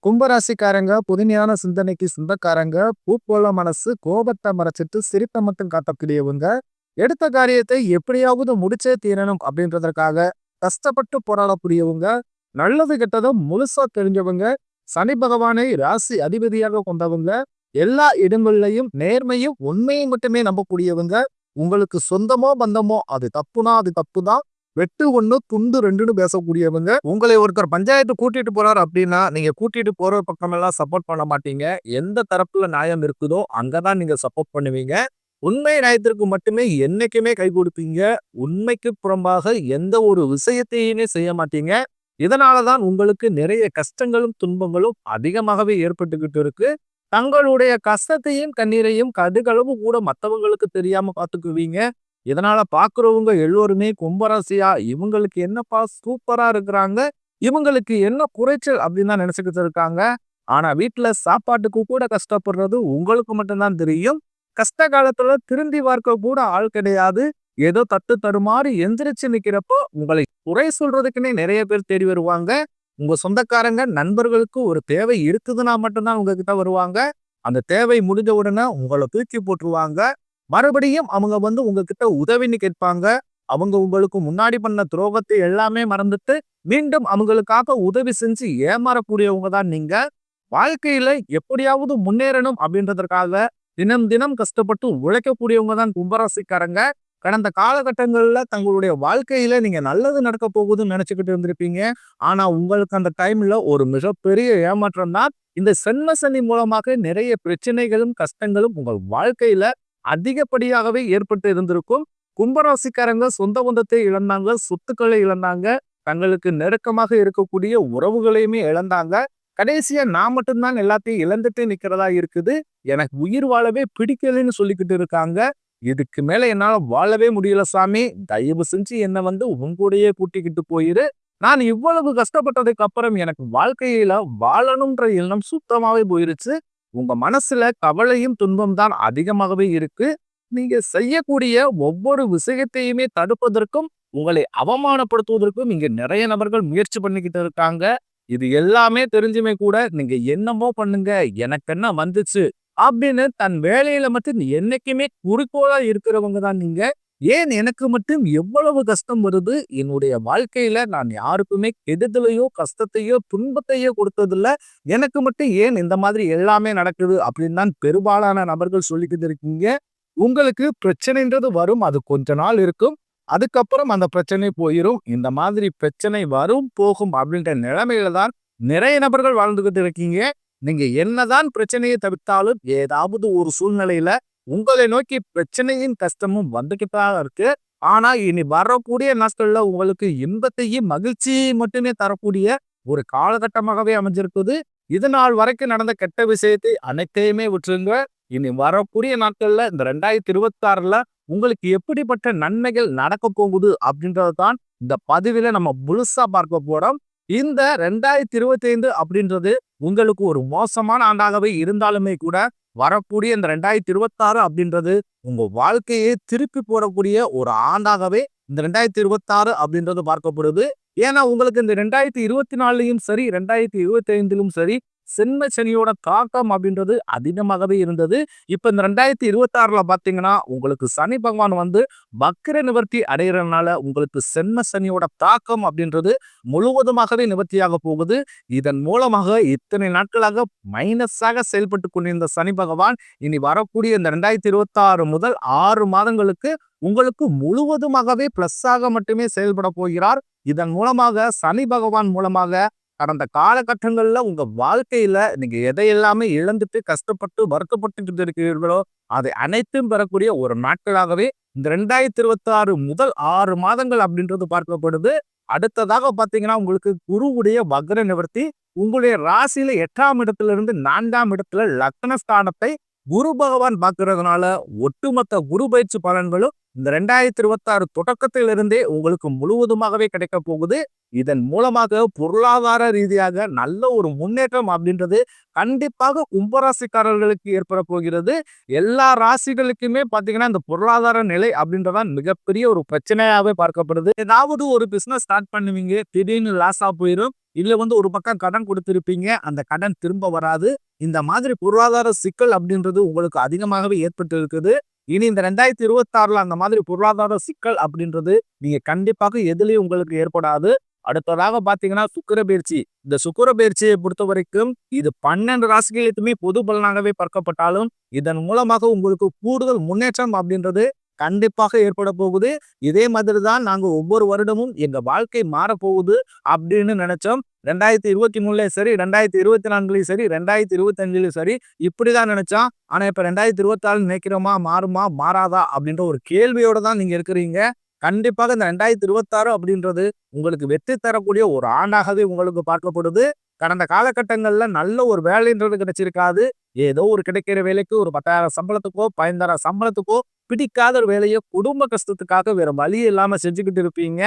கும்பராசிக்காரங்க புதுமையான சிந்தனைக்கு சொந்தக்காரங்க, பூ போல மனசு, கோபத்தை மறைச்சிட்டு சிரிப்பை மட்டும் காட்டக்கூடியவங்க. எடுத்த காரியத்தை எப்படியாவது முடிச்சே தீரணும் அப்படின்றதற்காக கஷ்டப்பட்டு போராடக்கூடியவங்க. நல்லது கெட்டதும் முழுசா தெரிஞ்சவங்க. சனி பகவானை ராசி அதிபதியாக கொண்டவங்க. எல்லா இடங்கள்லையும் நேர்மையும் உண்மையும் மட்டுமே நம்பக்கூடியவங்க. உங்களுக்கு சொந்தமோ பந்தமோ அது தப்புனா அது தப்புதான். வெட்டு ஒண்ணு துண்டு ரெண்டுன்னு பேசக்கூடியவங்க. உங்களை ஒருத்தர் பஞ்சாயத்து கூட்டிட்டு போறாரு அப்படின்னா நீங்க கூட்டிட்டு போற பக்கமெல்லாம் சப்போர்ட் பண்ண மாட்டீங்க. எந்த தரப்புல நியாயம் இருக்குதோ அங்கதான் நீங்க சப்போர்ட் பண்ணுவீங்க. உண்மை நியாயத்திற்கு மட்டுமே என்னைக்குமே கை கொடுப்பீங்க. உண்மைக்கு புறம்பாக எந்த ஒரு விஷயத்தையுமே செய்ய மாட்டீங்க. இதனாலதான் உங்களுக்கு நிறைய கஷ்டங்களும் துன்பங்களும் அதிகமாகவே ஏற்பட்டுக்கிட்டு இருக்கு. தங்களுடைய கஷ்டத்தையும் கண்ணீரையும் கடுகளவு கூட மத்தவங்களுக்கு தெரியாம பாத்துக்குவீங்க. இதனால பாக்குறவங்க எல்லோருமே கும்பராசியா இவங்களுக்கு என்னப்பா சூப்பரா இருக்கிறாங்க, இவங்களுக்கு என்ன குறைச்சல் அப்படின்னு தான் நினைச்சுக்கிட்டு இருக்காங்க. ஆனா வீட்டுல சாப்பாட்டுக்கு கூட கஷ்டப்படுறது உங்களுக்கு மட்டும்தான் தெரியும். கஷ்ட காலத்துல திரும்பி பார்க்க கூட ஆள் கிடையாது. ஏதோ தட்டு தடுமாறி எந்திரிச்சு நிக்கிறப்போ உங்களை குறை சொல்றதுக்குன்னே நிறைய பேர் தேடி வருவாங்க. உங்க சொந்தக்காரங்க நண்பர்களுக்கு ஒரு தேவை இருக்குதுன்னா மட்டும்தான் உங்ககிட்ட வருவாங்க. அந்த தேவை முடிஞ்ச உடனே உங்களை தூக்கி போட்டுருவாங்க. மறுபடியும் அவங்க உங்ககிட்ட உதவின்னு கேட்பாங்க. அவங்க உங்களுக்கு முன்னாடி பண்ண துரோகத்தை எல்லாமே மறந்துட்டு மீண்டும் அவங்களுக்காக உதவி செஞ்சு ஏமாறக்கூடியவங்க தான் நீங்க. வாழ்க்கையில எப்படியாவது முன்னேறணும் அப்படின்றதற்காக தினம் தினம் கஷ்டப்பட்டு உழைக்கக்கூடியவங்க தான் கும்பராசிக்காரங்க. கடந்த காலகட்டங்கள்ல தங்களுடைய வாழ்க்கையில நீங்க நல்லது நடக்க போகுதுன்னு நினைச்சுக்கிட்டு இருந்திருப்பீங்க. ஆனா உங்களுக்கு அந்த டைம்ல ஒரு மிகப்பெரிய ஏமாற்றம் தான். இந்த சென்ம சனி மூலமாக நிறைய பிரச்சனைகளும் கஷ்டங்களும் உங்கள் வாழ்க்கையில அதிகப்படியாகவே ஏற்பட்டு இருந்திருக்கும். கும்பராசிக்காரங்க சொந்த பந்தத்தை இழந்தாங்க, சொத்துக்களை இழந்தாங்க, தங்களுக்கு நெருக்கமாக இருக்கக்கூடிய உறவுகளையுமே இழந்தாங்க. கடைசியா நான் மட்டும்தான் எல்லாத்தையும் இழந்துட்டு நிக்கிறதா இருக்குது. எனக்கு உயிர் வாழவே பிடிக்கலன்னு சொல்லிக்கிட்டு இருக்காங்க. இதுக்கு மேல என்னால வாழவே முடியல சாமி, தயவு செஞ்சு என்ன உங்கூடையே கூட்டிக்கிட்டு போயிரு. நான் இவ்வளவு கஷ்டப்பட்டதுக்கு அப்புறம் எனக்கு வாழ்க்கையில வாழணும்ன்ற எண்ணம் சுத்தமாவே போயிருச்சு. உங்க மனசுல கவலையும் துன்பம் தான் அதிகமாகவே இருக்கு. நீங்க செய்யக்கூடிய ஒவ்வொரு விஷயத்தையுமே தடுப்பதற்கும், உங்களை அவமானப்படுத்துவதற்கும் இங்க நிறைய நபர்கள் முயற்சி பண்ணிக்கிட்டு இருக்காங்க. இது எல்லாமே தெரிஞ்சுமே கூட நீங்க என்னமோ பண்ணுங்க, எனக்கு என்ன வந்துச்சு அப்படின்னு தன் வேலையில மட்டும் என்னைக்குமே குறிக்கோளா இருக்கிறவங்க தான் நீங்க. ஏன் எனக்கு மட்டும் எவ்வளவு கஷ்டம் வருது, என்னுடைய வாழ்க்கையில நான் யாருக்குமே கெடுதலையோ கஷ்டத்தையோ துன்பத்தையோ கொடுத்ததில்ல, எனக்கு மட்டும் ஏன் இந்த மாதிரி எல்லாமே நடக்குது அப்படின்னு தான் பெரும்பாலான நபர்கள் சொல்லிக்கிட்டு இருக்கீங்க. உங்களுக்கு பிரச்சனைன்றது வரும், அது கொஞ்ச நாள் இருக்கும். அதுக்கப்புறம் அந்த பிரச்சனை போயிரும். இந்த மாதிரி பிரச்சனை வரும் போகும் அப்படின்ற நிலைமையில தான் நிறைய நபர்கள் வாழ்ந்துகிட்டு இருக்கீங்க. நீங்க என்னதான் பிரச்சனையை தவிர்த்தாலும் ஏதாவது ஒரு சூழ்நிலையில உங்களை நோக்கி பிரச்சனையும் கஷ்டமும் வந்துகிட்டுதான் இருக்கு. ஆனா இனி வரக்கூடிய நாட்கள்ல உங்களுக்கு இன்பத்தையும் மகிழ்ச்சியை மட்டுமே தரக்கூடிய ஒரு காலகட்டமாகவே அமைஞ்சிருக்குது. இது நாள் வரைக்கும் நடந்த கெட்ட விஷயத்தை அனைத்தையுமே விட்டுருங்க. இனி வரக்கூடிய நாட்கள்ல இந்த 2026ல உங்களுக்கு எப்படிப்பட்ட நன்மைகள் நடக்க போகுது அப்படின்றதான் இந்த பதிவில நம்ம முழுசா பார்க்க போறோம். இந்த 2025 அப்படின்றது உங்களுக்கு ஒரு மோசமான ஆண்டாகவே இருந்தாலுமே கூட வரக்கூடிய இந்த 2026 அப்படின்றது உங்க வாழ்க்கையை திருப்பி போடக்கூடிய ஒரு ஆண்டாகவே இந்த 2026 அப்படின்றது பார்க்கப்படுது. ஏன்னா உங்களுக்கு இந்த 2024லையும் சரி 2025லும் சரி சென்ம சனியோட தாக்கம் அப்படின்றது அதிகமாகவே இருந்தது. இப்ப இந்த 2026ல பாத்தீங்கன்னா உங்களுக்கு சனி பகவான் வக்ர நிவர்த்தி அடைகிறதுனால உங்களுக்கு சென்ம சனியோட தாக்கம் அப்படின்றது முழுவதுமாகவே நிவர்த்தியாக போகுது. இதன் மூலமாக இத்தனை நாட்களாக மைனஸாக செயல்பட்டு கொண்டிருந்த சனி பகவான் இனி வரக்கூடிய இந்த 2026 முதல் 6 மாதங்களுக்கு உங்களுக்கு முழுவதுமாகவே பிளஸ்ஸாக மட்டுமே செயல்பட போகிறார். இதன் மூலமாக சனி பகவான் மூலமாக கடந்த காலகட்டங்கள்ல உங்க வாழ்க்கையில நீங்க எதையெல்லாமே இழந்துட்டு கஷ்டப்பட்டு வருத்தப்பட்டு இருக்கிறீர்களோ அதை அனைத்தும் பெறக்கூடிய ஒரு நாட்களாகவே இந்த 2026 முதல் 6 மாதங்கள் அப்படின்றது பார்க்கப்படுது. அடுத்ததாக பாத்தீங்கன்னா உங்களுக்கு குருவுடைய வக்ர நிவர்த்தி உங்களுடைய ராசியில 8ஆம் இடத்துல இருந்து 4ஆம் இடத்துல லக்ன ஸ்தானத்தை குரு பகவான் பார்க்கறதுனால ஒட்டுமொத்த குரு பயிற்சி பலன்களும் இந்த 2026 தொடக்கத்திலிருந்தே உங்களுக்கு முழுவதுமாகவே கிடைக்க போகுது. இதன் மூலமாக பொருளாதார ரீதியாக நல்ல ஒரு முன்னேற்றம் அப்படின்றது கண்டிப்பாக கும்பராசிக்காரர்களுக்கு ஏற்பட போகிறது. எல்லா ராசிகளுக்குமே பாத்தீங்கன்னா இந்த பொருளாதார நிலை அப்படின்றதான் மிகப்பெரிய ஒரு பிரச்சனையாவே பார்க்கப்படுது. ஏதாவது ஒரு பிசினஸ் ஸ்டார்ட் பண்ணுவீங்க, திடீர்னு லாஸா போயிடும். இல்ல ஒரு பக்கம் கடன் கொடுத்திருப்பீங்க, அந்த கடன் திரும்ப வராது. இந்த மாதிரி பொருளாதார சிக்கல் அப்படின்றது உங்களுக்கு அதிகமாகவே ஏற்பட்டு இருக்குது. இனி இந்த 2026ல அந்த மாதிரி பொருளாதார சிக்கல் அப்படின்றது நீங்க கண்டிப்பாக எதுலயும் உங்களுக்கு ஏற்படாது. அடுத்ததாக பாத்தீங்கன்னா சுக்கிர பயிற்சி. இந்த சுக்கிர பயிற்சியை பொறுத்த வரைக்கும் இது 12 ராசிகளுக்குமே பொது பலனாகவே பார்க்கப்பட்டாலும் இதன் மூலமாக உங்களுக்கு கூடுதல் முன்னேற்றம் அப்படின்றது கண்டிப்பாக ஏற்பட போகுது. இதே மாதிரி தான் நாங்க ஒவ்வொரு வருடமும் எங்க வாழ்க்கை மாறப்போகுது அப்படின்னு நினைச்சோம். 2023லயும் சரி, 2024லயும் சரி, 2025லயும் சரி இப்படிதான் நினைச்சோம். ஆனா இப்ப 2026 நினைக்கிறோமா, மாறுமா, மாறாதா அப்படின்ற ஒரு கேள்வியோட தான் நீங்க இருக்கிறீங்க. கண்டிப்பாக இந்த 2026 அப்படின்றது உங்களுக்கு வெற்றி தரக்கூடிய ஒரு ஆண்டாகவே உங்களுக்கு பார்க்கப்படுது. கடந்த காலகட்டங்கள்ல நல்ல ஒரு வேலைன்றது கிடைச்சிருக்காது. ஏதோ ஒரு கிடைக்கிற வேலைக்கு ஒரு 10,000 சம்பளத்துக்கோ, 15,000 சம்பளத்துக்கோ பிடிக்காத ஒரு வேலையை குடும்ப கஷ்டத்துக்காக வேற வழி இல்லாம செஞ்சுக்கிட்டு இருப்பீங்க.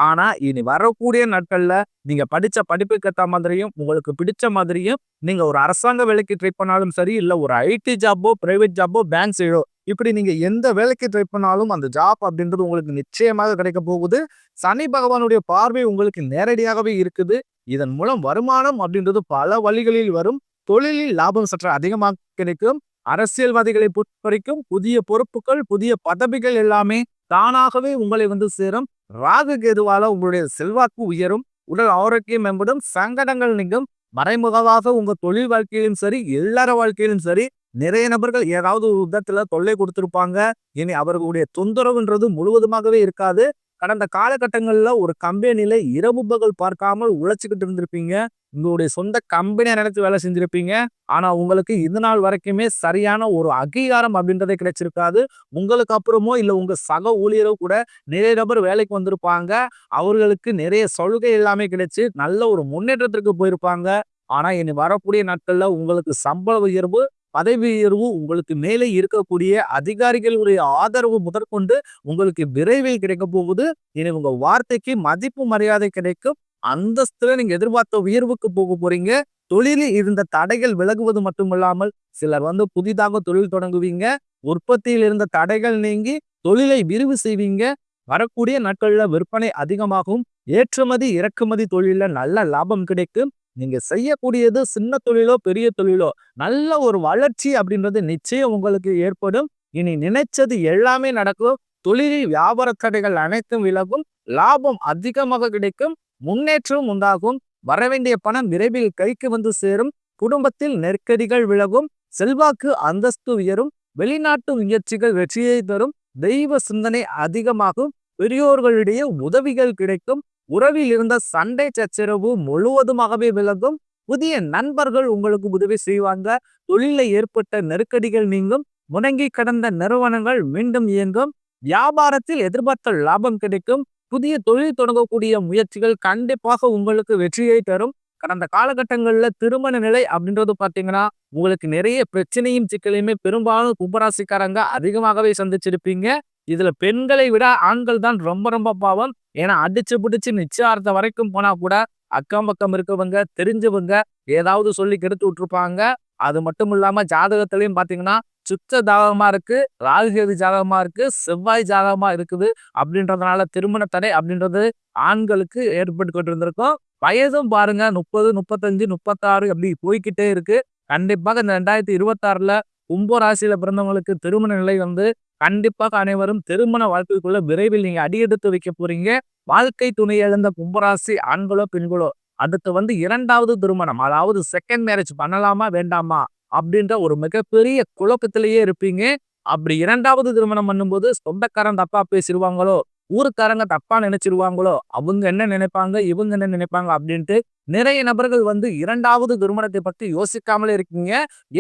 ஆனா இனி வரக்கூடிய நாட்கள்ல நீங்க படிச்ச படிப்புக்கு ஏத்த மாதிரியும், உங்களுக்கு பிடிச்ச மாதிரியும் நீங்க ஒரு அரசாங்க வேலைக்கு ட்ரை பண்ணாலும் சரி, இல்ல ஒரு ஐடி ஜாப்போ, பிரைவேட் ஜாப்போ, பேங்க் சைடோ இப்படி நீங்க எந்த வேலைக்கு ட்ரை பண்ணாலும் அந்த ஜாப் அப்படின்றது உங்களுக்கு நிச்சயமாக கிடைக்க போகுது. சனி பகவானுடைய பார்வை உங்களுக்கு நேரடியாகவே இருக்குது. இதன் மூலம் வருமானம் அப்படின்றது பல வழிகளில் வரும். தொழிலில் லாபம் சற்று அதிகமாக கிடைக்கும். அரசியல்வாதிகளை பொறுத்தவரைக்கும் புதிய பொறுப்புகள், புதிய பதவிகள் எல்லாமே தானாகவே உங்களை சேரும். ராகு கேதுவால உங்களுடைய செல்வாக்கு உயரும். உடல் ஆரோக்கியம் மேம்படும். சங்கடங்கள் நீங்கும். மறைமுகமாக உங்க தொழில் வாழ்க்கையிலும் சரி, எல்லார வாழ்க்கையிலும் சரி நிறைய நபர்கள் ஏதாவது ஒரு விதத்துல தொல்லை கொடுத்திருப்பாங்க. இனி அவர்களுடைய தொந்தரவுன்றது முழுவதுமாகவே இருக்காது. கடந்த காலகட்டங்கள்ல ஒரு கம்பெனில இரவு பகல் பார்க்காமல் உழைச்சுக்கிட்டு இருந்திருப்பீங்க. உங்களுடைய சொந்த கம்பெனியை நினைச்சு வேலை செஞ்சிருப்பீங்க. ஆனா உங்களுக்கு இது நாள் வரைக்குமே சரியான ஒரு அங்கீகாரம் அப்படின்றதே கிடைச்சிருக்காது. உங்களுக்கு அப்புறமோ இல்ல உங்க சக ஊழியரோ கூட நிறைய நபர் வேலைக்கு வந்திருப்பாங்க. அவர்களுக்கு நிறைய சலுகை எல்லாமே கிடைச்சு நல்ல ஒரு முன்னேற்றத்திற்கு போயிருப்பாங்க. ஆனா இனி வரக்கூடிய நாட்கள்ல உங்களுக்கு சம்பள உயர்வு, பதவி உயர்வு, உங்களுக்கு மேலே இருக்கக்கூடிய அதிகாரிகளுடைய ஆதரவு முதற்கொண்டு உங்களுக்கு விரைவில் கிடைக்க போகுது. இனி உங்க வார்த்தைக்கு மதிப்பு மரியாதை கிடைக்கும். அந்தஸ்துல நீங்க எதிர்பார்த்த உயர்வுக்கு போக போறீங்க. தொழிலில் இருந்த தடைகள் விலகுவது மட்டுமில்லாமல் சிலர் புதிதாக தொழில் தொடங்குவீங்க. உற்பத்தியில் இருந்த தடைகள் நீங்கி தொழிலை விரிவு செய்வீங்க. வரக்கூடிய நாட்கள்ல விற்பனை அதிகமாகும். ஏற்றுமதி இறக்குமதி தொழில நல்ல லாபம் கிடைக்கும். நீங்க செய்யக்கூடியது சின்ன தொழிலோ பெரிய தொழிலோ நல்ல ஒரு வளர்ச்சி அப்படின்றது நிச்சயம் உங்களுக்கு ஏற்படும். இனி நினைச்சது எல்லாமே நடக்கும். தொழிலில் வியாபார தடைகள் அனைத்தும் விலகும். லாபம் அதிகமாக கிடைக்கும். முன்னேற்றம் உண்டாகும். வரவேண்டிய பணம் விரைவில் கைக்கு சேரும். குடும்பத்தில் நெருக்கடிகள் விலகும். செல்வாக்கு அந்தஸ்து உயரும். வெளிநாட்டு முயற்சிகள் வெற்றியை தரும். தெய்வ சிந்தனை அதிகமாகும். பெரியோர்களிடையே உதவிகள் கிடைக்கும். உறவில் இருந்த சண்டை சச்சரவு முழுவதுமாகவே விலகும். புதிய நண்பர்கள் உங்களுக்கு உதவி செய்வாங்க. தொழில ஏற்பட்ட நெருக்கடிகள் நீங்கும். முடங்கி கடந்த நிறுவனங்கள் மீண்டும் இயங்கும். வியாபாரத்தில் எதிர்பார்த்த லாபம் கிடைக்கும். புதிய தொழில் தொடங்கக்கூடிய முயற்சிகள் கண்டிப்பாக உங்களுக்கு வெற்றியை தரும். கடந்த காலகட்டங்கள்ல திருமண நிலை அப்படின்றது பாத்தீங்கன்னா உங்களுக்கு நிறைய பிரச்சனையும் சிக்கலையுமே பெரும்பாலும் கும்பராசிக்காரங்க அதிகமாகவே சந்திச்சிருப்பீங்க. இதுல பெண்களை விட ஆண்கள் தான் ரொம்ப ரொம்ப பாவம். ஏன்னா அடிச்சு பிடிச்சு நிச்சயார்த்தம் வரைக்கும் போனா கூட அக்கம் பக்கம் இருக்கவங்க, தெரிஞ்சவங்க ஏதாவது சொல்லி கெடுத்து விட்டுருப்பாங்க. அது மட்டும் இல்லாம ஜாதகத்திலையும் பாத்தீங்கன்னா சுத்த ஜாதகமா இருக்கு, ராகுகேது ஜாதகமா இருக்கு, செவ்வாய் ஜாதகமா இருக்குது. அப்படின்றதுனால திருமண தடை அப்படின்றது ஆண்களுக்கு ஏற்பட்டுக்கிட்டு இருந்திருக்கும். வயதும் பாருங்க 30, 35, 36 அப்படி போய்கிட்டே இருக்கு. கண்டிப்பாக இந்த 2026ல கும்ப ராசியில பிறந்தவங்களுக்கு திருமண நிலை கண்டிப்பாக அனைவரும் திருமண வாழ்க்கைக்குள்ள விரைவில் நீங்க அடியெடுத்து வைக்க போறீங்க. வாழ்க்கை துணை இழந்த கும்பராசி ஆண்களோ பெண்களோ அடுத்து 2வது திருமணம், அதாவது செகண்ட் மேரேஜ் பண்ணலாமா வேண்டாமா அப்படின்ற ஒரு மிகப்பெரிய குழப்பத்திலேயே இருப்பீங்க. அப்படி 2வது திருமணம் பண்ணும்போது சொந்தக்காரன் தப்பா பேசிடுவாங்களோ, ஊருக்காரங்க தப்பா நினைச்சிருவாங்களோ, அவங்க என்ன நினைப்பாங்க, இவங்க என்ன நினைப்பாங்க அப்படின்ட்டு நிறைய நபர்கள் 2வது திருமணத்தை பத்தி யோசிக்காமலே இருக்கீங்க.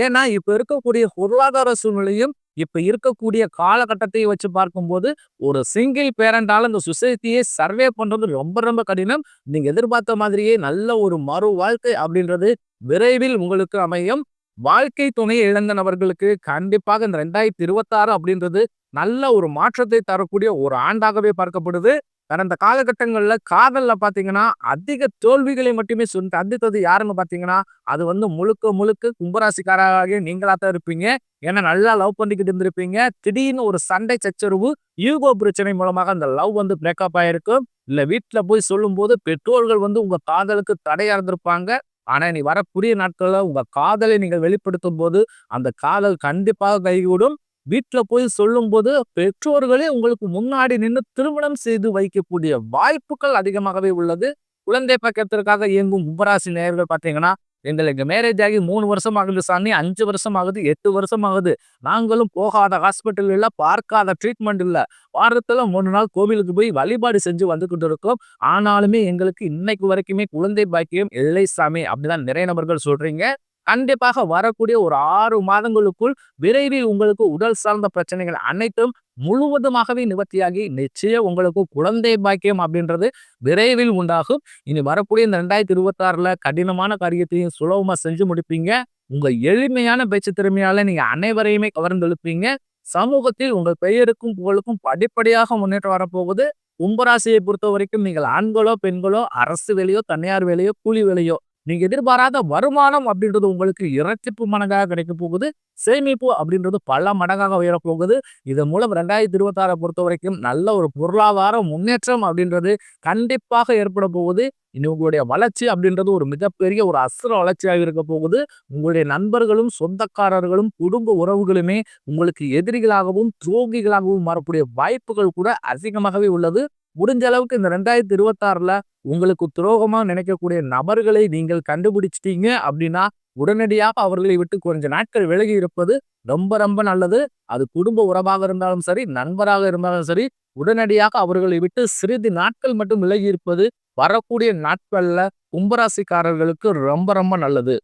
ஏன்னா இப்ப இருக்கக்கூடிய பொருளாதார சூழ்நிலையும் இப்ப இருக்கக்கூடிய காலகட்டத்தையும் வச்சு பார்க்கும்போது ஒரு சிங்கிள் பேரண்டால இந்த சொசைட்டியே சர்வே பண்றது ரொம்ப ரொம்ப கடினம். நீங்க எதிர்பார்த்த மாதிரியே நல்ல ஒரு மறு வாழ்க்கை அப்படின்றது விரைவில் உங்களுக்கு அமையும். வாழ்க்கை துணையை இழந்த நபர்களுக்கு கண்டிப்பாக இந்த 2026 அப்படின்றது நல்ல ஒரு மாற்றத்தை தரக்கூடிய ஒரு ஆண்டாகவே பார்க்கப்படுது. கடந்த காலகட்டங்கள்ல காதல்ல பார்த்தீங்கன்னா, அதிக தோல்விகளை மட்டுமே சந்தித்தது யாருன்னு பார்த்தீங்கன்னா, அது முழுக்க முழுக்க கும்பராசிக்காரராகிய நீங்களா தான் இருப்பீங்க. ஏன்னா நல்லா லவ் பண்ணிக்கிட்டு இருந்திருப்பீங்க. திடீர்னு ஒரு சண்டை சச்சரவு, ஈகோ பிரச்சனை மூலமாக அந்த லவ் பிரேக்கப் ஆயிருக்கும். இல்ல வீட்ல போய் சொல்லும்போது பெற்றோர்கள் உங்க காதலுக்கு தடையா இருந்திருப்பாங்க. ஆனா இனி வரக்கூடிய நாட்கள்ல உங்க காதலை நீங்கள் வெளிப்படுத்தும்போது, அந்த காதல் கண்டிப்பாக கைகூடும். வீட்ல போய் சொல்லும்போது, பெற்றோர்களே உங்களுக்கு முன்னாடி நின்னு திருமணம் செய்து வைக்கக்கூடிய வாய்ப்புகள் அதிகமாகவே உள்ளது. குழந்தை பாக்கியத்திற்காக இயங்கும் கும்பராசி நேயர்கள் பார்த்தீங்கன்னா, எங்களுக்கு மேரேஜ் ஆகி 3 வருஷம் ஆகுது சாமி, 5 வருஷம் ஆகுது, 8 வருஷம் ஆகுது. நாங்களும் போகாத ஹாஸ்பிட்டல் இல்ல, பார்க்காத ட்ரீட்மெண்ட் இல்ல. வாரத்துல 3 நாள் கோவிலுக்கு போய் வழிபாடு செஞ்சு வந்துகிட்டு இருக்கோம். ஆனாலுமே எங்களுக்கு இன்னைக்கு வரைக்குமே குழந்தை பாக்கியம் இல்லை சாமி அப்படிதான் நிறைய நபர்கள் சொல்றீங்க. கண்டிப்பாக வரக்கூடிய ஒரு 6 மாதங்களுக்குள் விரைவில் உங்களுக்கு உடல் சார்ந்த பிரச்சனைகள் அனைத்தும் முழுவதுமாகவே நிவர்த்தியாகி நிச்சயம் உங்களுக்கு குழந்தை பாக்கியம் அப்படின்றது விரைவில் உண்டாகும். இனி வரக்கூடிய இந்த 2026ல கடினமான காரியத்தையும் சுலபமா செஞ்சு முடிப்பீங்க. உங்க எளிமையான பேச்சு திறமையால நீங்க அனைவரையுமே கவர்ந்தெழுப்பீங்க. சமூகத்தில் உங்கள் பெயருக்கும் புகழுக்கும் படிப்படியாக முன்னேற்றம் வரப்போகுது. கும்பராசியை பொறுத்த வரைக்கும் நீங்கள் ஆண்களோ பெண்களோ அரசு வேலையோ தனியார் வேலையோ கூலி வேலையோ நீங்க எதிர்பாராத வருமானம் அப்படின்றது உங்களுக்கு இரட்டிப்பு மடங்காக கிடைக்க போகுது. சேமிப்பு அப்படின்றது பல மடங்காக உயரப்போகுது. இதன் மூலம் 2026 பொறுத்த வரைக்கும் நல்ல ஒரு பொருளாதார முன்னேற்றம் அப்படின்றது கண்டிப்பாக ஏற்பட போகுது. இனி உங்களுடைய வளர்ச்சி அப்படின்றது ஒரு மிகப்பெரிய ஒரு அசுர வளர்ச்சியாக இருக்க போகுது. உங்களுடைய நண்பர்களும் சொந்தக்காரர்களும் குடும்ப உறவுகளுமே உங்களுக்கு எதிரிகளாகவும் துரோகிகளாகவும் மாறக்கூடிய வாய்ப்புகள் கூட அதிகமாகவே உள்ளது. முடிஞ்ச அளவுக்கு இந்த 2026ல உங்களுக்கு துரோகமா நினைக்கக்கூடிய நபர்களை நீங்கள் கண்டுபிடிச்சிட்டீங்க அப்படின்னா, உடனடியாக அவர்களை விட்டு கொஞ்ச நாட்கள் விலகி இருப்பது ரொம்ப ரொம்ப நல்லது. அது குடும்ப உறவாக இருந்தாலும் சரி, நண்பராக இருந்தாலும் சரி, உடனடியாக அவர்களை விட்டு சிறிது நாட்கள் மட்டும் விலகி இருப்பது வரக்கூடிய நாட்கள்ல கும்பராசிக்காரர்களுக்கு ரொம்ப ரொம்ப நல்லது.